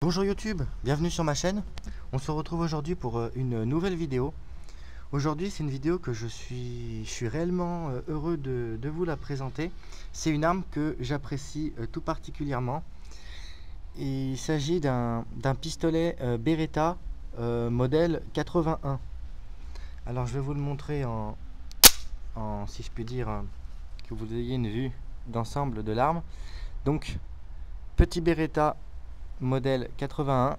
Bonjour YouTube, bienvenue sur ma chaîne. On se retrouve aujourd'hui pour une nouvelle vidéo. Aujourd'hui c'est une vidéo que je suis réellement heureux de vous la présenter. C'est une arme que j'apprécie tout particulièrement. Il s'agit d'un pistolet Beretta modèle 81. Alors je vais vous le montrer si je puis dire, que vous ayez une vue d'ensemble de l'arme. Donc petit Beretta modèle 81.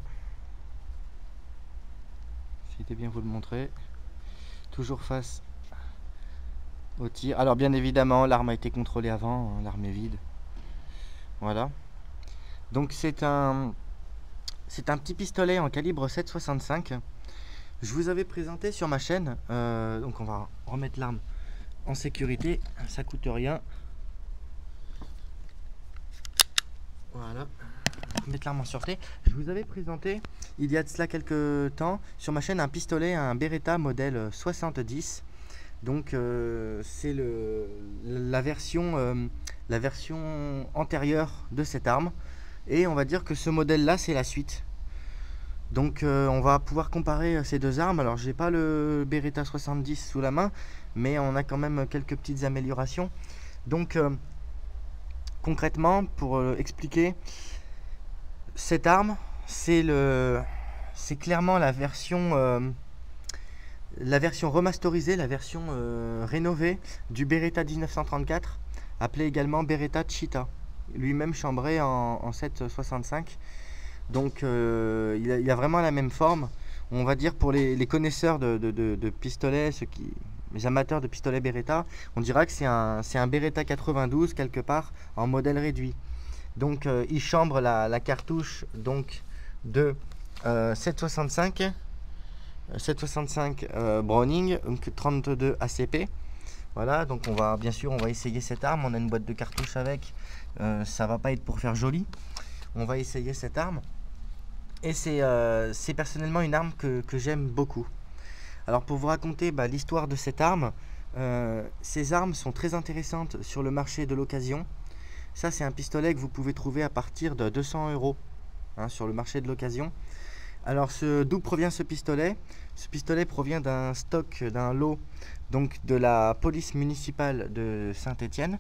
J'essaie bien vous le montrer. Toujours face au tir. Alors bien évidemment l'arme a été contrôlée avant, hein, l'arme est vide. Voilà. Donc c'est un petit pistolet en calibre 7,65. Je vous avais présenté sur ma chaîne. Donc on va remettre l'arme en sécurité. Ça coûte rien. Voilà. Mettre l'arme en sûreté. Je vous avais présenté il y a de cela quelques temps sur ma chaîne un pistolet, un Beretta modèle 70. Donc c'est la version antérieure de cette arme, et on va dire que ce modèle là c'est la suite. Donc on va pouvoir comparer ces deux armes. Alors j'ai pas le Beretta 70 sous la main, mais on a quand même quelques petites améliorations. Donc concrètement, pour expliquer, cette arme c'est clairement la version remasterisée, la version rénovée du Beretta 1934, appelé également Beretta Cheetah, lui-même chambré en 7,65. Donc il a vraiment la même forme. On va dire pour les connaisseurs de pistolets, les amateurs de pistolets Beretta, on dira que c'est un Beretta 92 quelque part en modèle réduit. Donc il chambre la cartouche donc de 7,65 Browning, donc 32 ACP. Voilà, donc on va essayer cette arme. On a une boîte de cartouches avec, ça va pas être pour faire joli. On va essayer cette arme, et c'est personnellement une arme que j'aime beaucoup. Alors pour vous raconter l'histoire de cette arme, ces armes sont très intéressantes sur le marché de l'occasion. Ça c'est un pistolet que vous pouvez trouver à partir de 200 € hein, sur le marché de l'occasion. Alors d'où provient ce pistolet? Ce pistolet provient d'un stock, d'un lot donc de la police municipale de Saint-Étienne,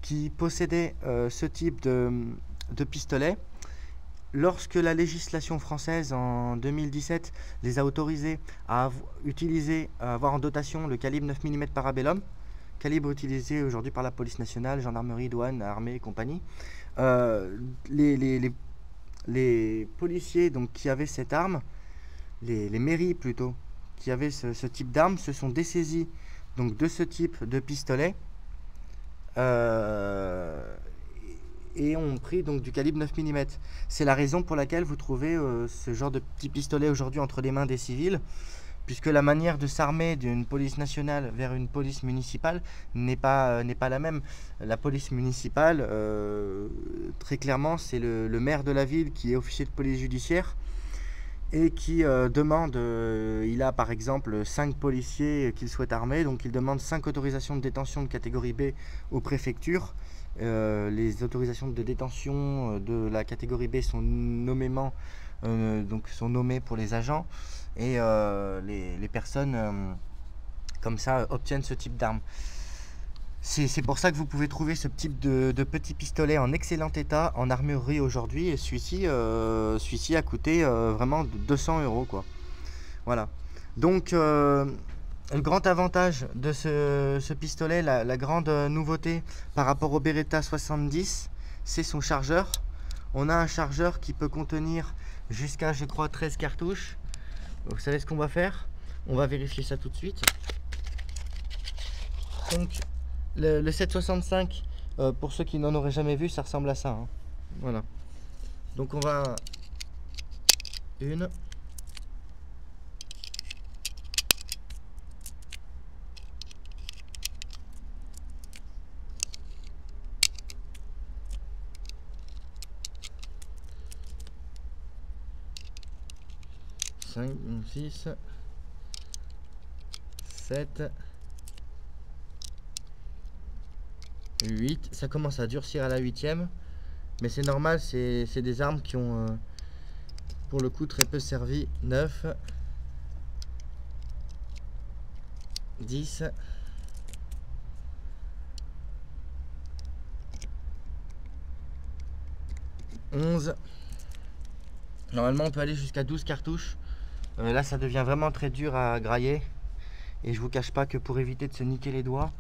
qui possédait ce type de pistolet. Lorsque la législation française en 2017 les a autorisés à avoir en dotation le calibre 9 mm Parabellum, calibre utilisé aujourd'hui par la police nationale, gendarmerie, douane, armée et compagnie, les policiers donc, qui avaient cette arme, les mairies plutôt, qui avaient ce type d'arme, se sont dessaisis donc, de ce type de pistolet et ont pris donc, du calibre 9 mm. C'est la raison pour laquelle vous trouvez ce genre de petit pistolet aujourd'hui entre les mains des civils, puisque la manière de s'armer d'une police nationale vers une police municipale n'est pas la même. La police municipale, très clairement, c'est le maire de la ville qui est officier de police judiciaire et qui demande, il a par exemple 5 policiers qu'il souhaite armer, donc il demande 5 autorisations de détention de catégorie B aux préfectures. Les autorisations de détention de la catégorie B sont sont nommées pour les agents, et les personnes comme ça obtiennent ce type d'arme. C'est pour ça que vous pouvez trouver ce type de petit pistolet en excellent état en armurerie aujourd'hui, et celui-ci a coûté vraiment 200 € quoi. Voilà. Donc le grand avantage de ce pistolet, la grande nouveauté par rapport au Beretta 70, c'est son chargeur. On a un chargeur qui peut contenir jusqu'à, je crois, 13 cartouches. Vous savez ce qu'on va faire? On va vérifier ça tout de suite. Donc le 765, pour ceux qui n'en auraient jamais vu, ça ressemble à ça, hein. Voilà. Donc on va... Une... Cinq, 6, 7, 8. Ça commence à durcir à la 8e, mais c'est normal, c'est des armes qui ont pour le coup très peu servi. 9, 10, 11. Normalement on peut aller jusqu'à 12 cartouches. Là ça devient vraiment très dur à grailler. Et je vous cache pas que pour éviter de se niquer les doigts,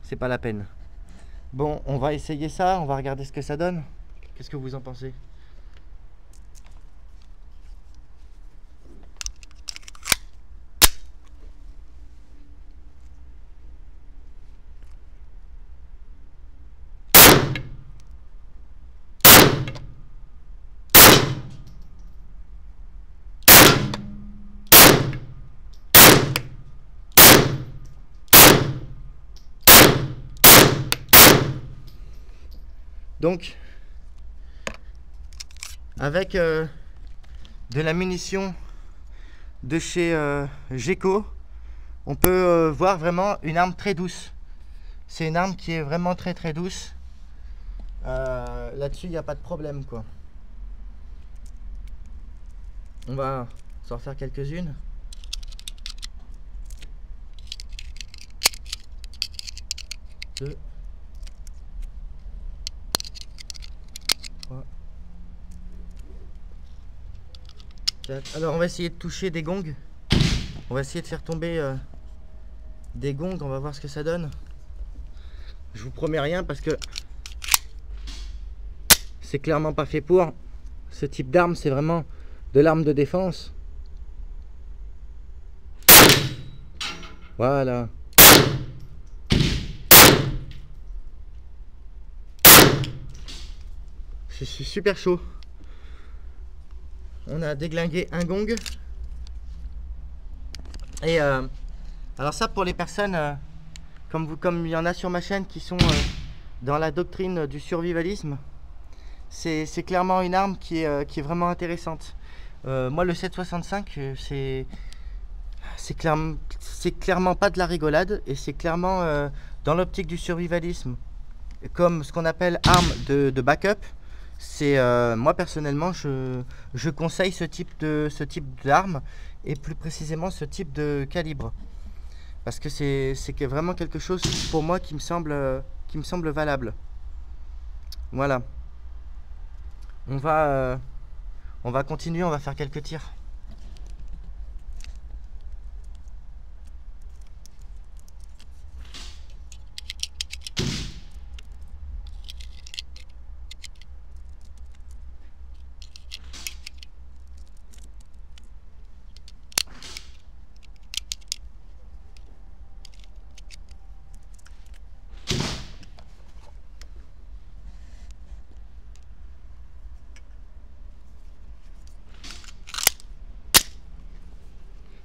c'est pas la peine. Bon, on va essayer ça, on va regarder ce que ça donne. Qu'est-ce que vous en pensez? Donc, avec de la munition de chez Geco, on peut voir vraiment une arme très douce. C'est une arme qui est vraiment très douce. Là-dessus, il n'y a pas de problème, quoi. On va s'en faire quelques-unes. Deux. 3, 4. Alors on va essayer de toucher des gongs. On va essayer de faire tomber des gongs. On va voir ce que ça donne. Je vous promets rien parce que c'est clairement pas fait pour. Ce type d'arme, c'est vraiment de l'arme de défense. Voilà. Je suis super chaud. On a déglingué un gong. Et alors ça, pour les personnes comme il y en a sur ma chaîne qui sont dans la doctrine du survivalisme, c'est clairement une arme qui est vraiment intéressante. Moi, le 7,65, c'est clairement pas de la rigolade, et c'est clairement dans l'optique du survivalisme, comme ce qu'on appelle arme de backup. C'est moi personnellement, je conseille ce type d'arme, et plus précisément ce type de calibre, parce que c'est vraiment quelque chose pour moi qui me semble valable. Voilà. On va continuer, on va faire quelques tirs.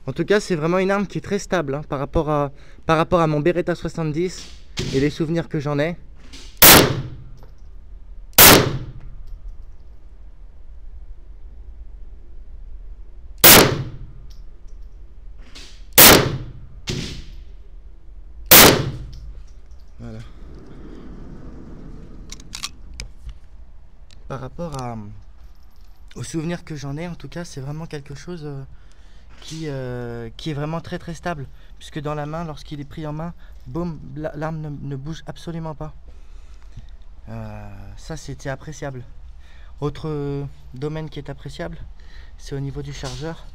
En tout cas, c'est vraiment une arme qui est très stable, hein, par rapport à mon Beretta 70 et les souvenirs que j'en ai. Voilà. Par rapport aux souvenirs que j'en ai, en tout cas, c'est vraiment quelque chose qui est vraiment très stable, puisque dans la main, lorsqu'il est pris en main, boum, l'arme ne bouge absolument pas. Ça, c'était appréciable. Autre domaine qui est appréciable, c'est au niveau du chargeur,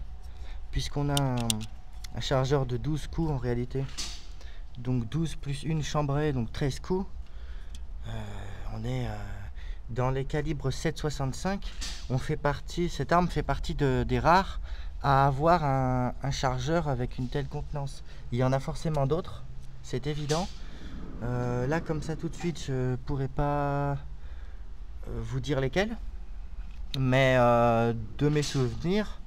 puisqu'on a un chargeur de 12 coups en réalité, donc 12 plus une chambrée, donc 13 coups. On est dans les calibres 7,65. Cette arme fait partie des rares à avoir un chargeur avec une telle contenance. Il y en a forcément d'autres, c'est évident. Là, comme ça tout de suite, je pourrais pas vous dire lesquels, mais de mes souvenirs,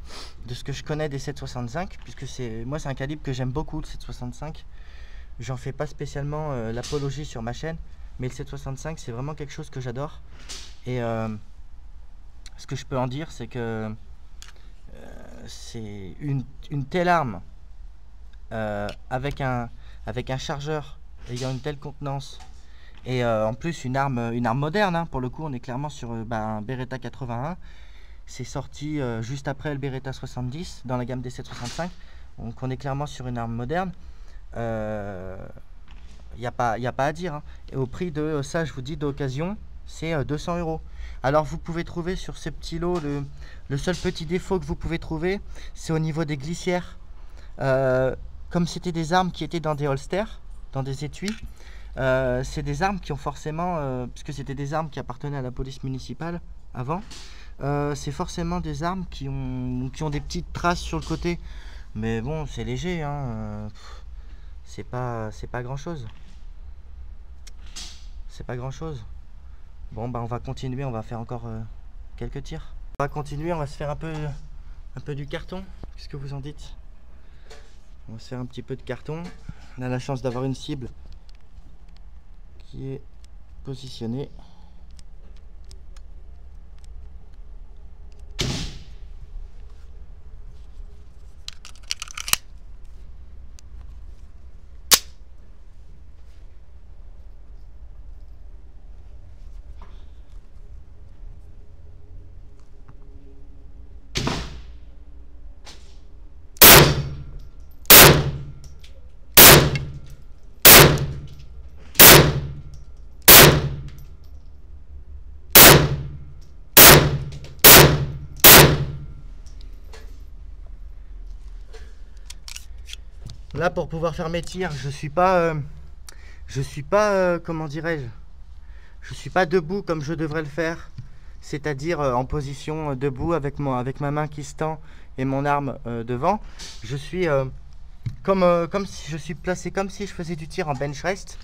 de ce que je connais des 7,65, puisque moi c'est un calibre que j'aime beaucoup, le 7,65. J'en fais pas spécialement l'apologie sur ma chaîne, mais le 7,65 c'est vraiment quelque chose que j'adore. Et ce que je peux en dire, c'est que c'est une telle arme avec un chargeur ayant une telle contenance, et en plus une arme moderne, hein, pour le coup on est clairement sur un Beretta 81. C'est sorti juste après le Beretta 70 dans la gamme des 765. Donc on est clairement sur une arme moderne. Il n'y a pas à dire, hein. Et au prix de ça, je vous dis d'occasion, c'est 200 €. Alors vous pouvez trouver sur ces petits lots, le seul petit défaut que vous pouvez trouver, c'est au niveau des glissières. Comme c'était des armes qui étaient dans des holsters, dans des étuis, c'est des armes qui ont forcément, puisque c'était des armes qui appartenaient à la police municipale avant, c'est forcément des armes qui ont des petites traces sur le côté. Mais bon, c'est léger, hein, c'est pas grand chose. C'est pas grand chose. Bon, bah on va continuer, on va faire encore quelques tirs. On va continuer, on va se faire un peu du carton. Qu'est-ce que vous en dites? On va se faire un petit peu de carton. On a la chance d'avoir une cible qui est positionnée. Là, pour pouvoir faire mes tirs, je suis pas comment dirais-je, je suis pas debout comme je devrais le faire, c'est-à-dire en position debout avec ma main qui se tend et mon arme devant. Je suis comme si je suis placé comme si je faisais du tir en bench rest.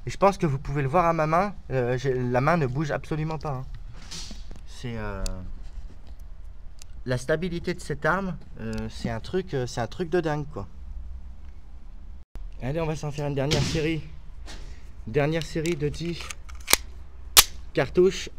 Et je pense que vous pouvez le voir à ma main, la main ne bouge absolument pas, hein. C'est la stabilité de cette arme, c'est un truc de dingue, quoi. Allez, on va s'en faire une dernière série. Dernière série de 10 cartouches.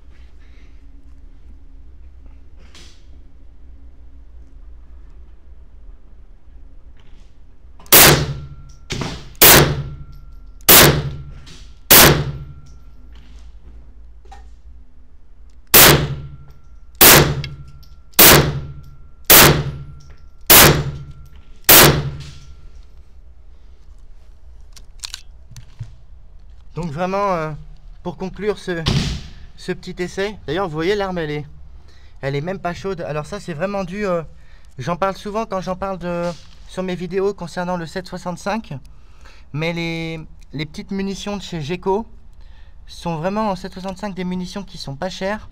Donc vraiment, pour conclure ce petit essai, d'ailleurs vous voyez l'arme, elle est même pas chaude. Alors ça c'est vraiment dû, j'en parle souvent quand j'en parle sur mes vidéos concernant le 765, mais les petites munitions de chez Geco sont vraiment en 765 des munitions qui sont pas chères,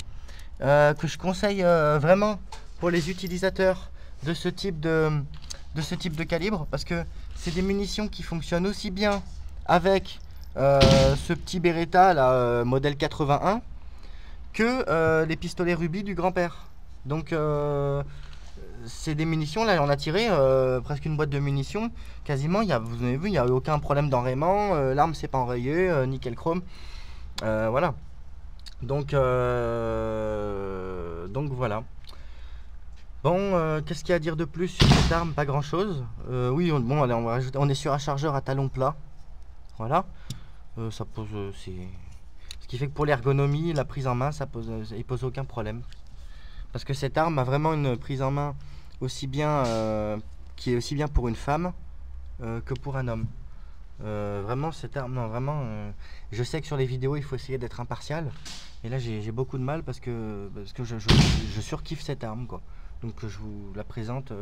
que je conseille vraiment pour les utilisateurs de ce type de calibre, parce que c'est des munitions qui fonctionnent aussi bien avec ce petit Beretta là, modèle 81, que les pistolets rubis du grand-père. Donc c'est des munitions, là on a tiré presque une boîte de munitions quasiment, vous avez vu, il n'y a aucun problème d'enrayement, l'arme c'est pas enrayé, nickel chrome, voilà. Donc voilà. Bon, qu'est-ce qu'il y a à dire de plus sur cette arme? Pas grand chose. Oui, bon, allez, on est sur un chargeur à talon plat, voilà. Ça pose, ce qui fait que pour l'ergonomie, la prise en main, il pose aucun problème. Parce que cette arme a vraiment une prise en main aussi bien, qui est aussi bien pour une femme que pour un homme. Vraiment cette arme, non, vraiment, je sais que sur les vidéos il faut essayer d'être impartial. Et là j'ai beaucoup de mal parce que je surkiffe cette arme, quoi. Donc je vous la présente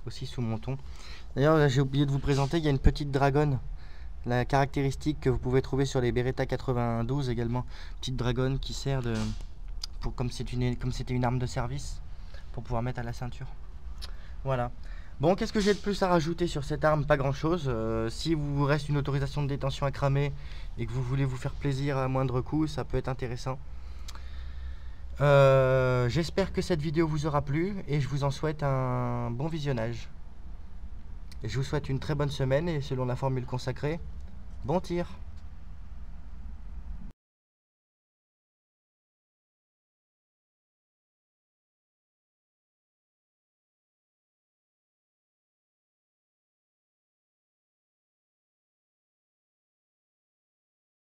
aussi sous mon ton. D'ailleurs j'ai oublié de vous présenter, il y a une petite dragonne. La caractéristique que vous pouvez trouver sur les Beretta 92 également, petite dragonne qui sert comme c'était une arme de service pour pouvoir mettre à la ceinture. Voilà. Bon, qu'est-ce que j'ai de plus à rajouter sur cette arme? Pas grand chose. Si vous reste une autorisation de détention à cramer et que vous voulez vous faire plaisir à moindre coût, ça peut être intéressant. J'espère que cette vidéo vous aura plu et je vous en souhaite un bon visionnage. Et je vous souhaite une très bonne semaine et selon la formule consacrée, bon tir!